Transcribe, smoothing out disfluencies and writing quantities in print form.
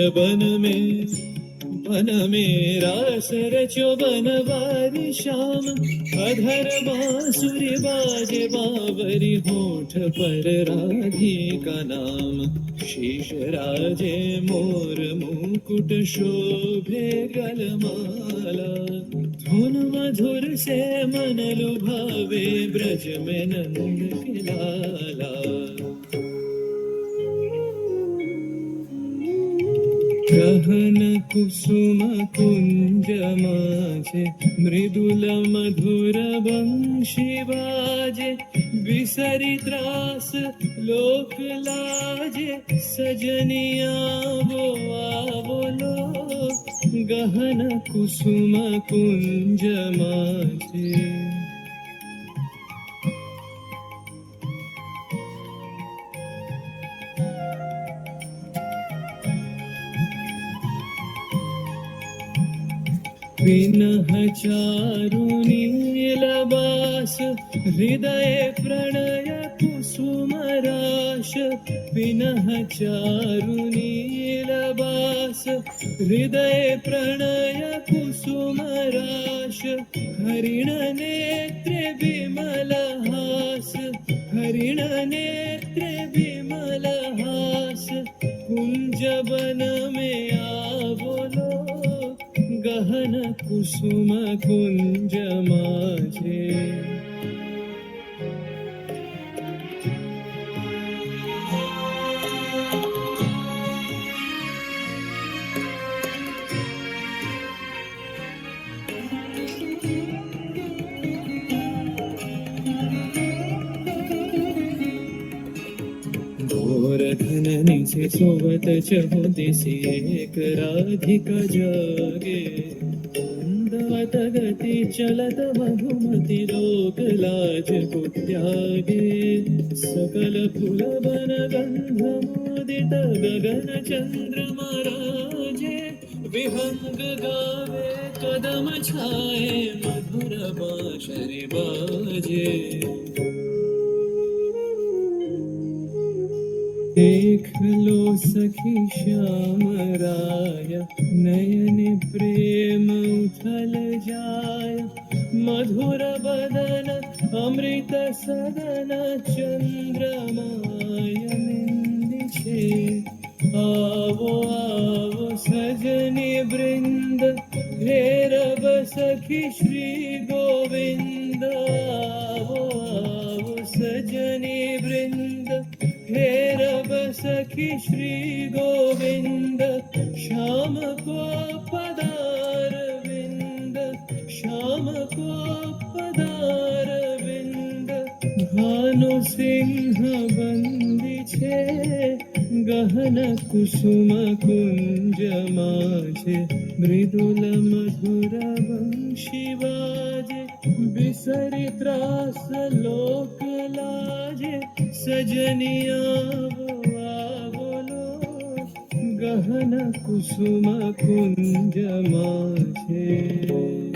बन में रास रचो बनवारी श्याम। अधर बांसुरी बाजे बावरी, होठ पर राधिका नाम। शीश राजे मोर मुकुट शोभे गलमाला। धुन मधुर से मन लुभावे, ब्रज में नंद के लाला। गहन कुसुम कुंज माझे, मृदुल मधुर वंशी बाजे। बिसरी त्रास लोक लाजे, सजनिया वो आवो लो। गहन कुसुम कुंज माझे। विनह चारु नीलबास, हृदय प्रणय कुसुम राश। विनह चारु नीलबास, हृदय प्रणय कुसुम राश। हरिण नेत्र विमल हास, हरिण नेत्र विमल हास। कुंज वन में आवो, गहन कुसुम कुंज माझे। गोवर्धन से सोवत चहु दिसि, एक राधिका जागे। मंदवत गति चलत मधुमति, लोक लाज को त्यागे। सकल फूल बन गंध मोदित, गगन चंद्रमा राजे। विहंग गावे कदम छाए, मधुर बांसुरी बाजे। देख लो सखी श्याम राय, नयन प्रेम उथल जाय। मधुर बदन अमृत सदन, चंद्रमाय निंदिछे। आवो आवो सजनी वृंद, हेरब सखी श्री गोविंद। आवो आवो सजनी वृंद, हेरब सखी श्री गोविंद। श्याम को पदार विंद, श्याम को पदार विंद। भानु सिंह बंदी छे, गहन कुसुम कुंज माझे। मृदुल मधुर वंशी बाजे, बिसरी त्रास लोक लाजे। सजनिया वो आवो लो, गहन कुसुम कुंज माझे।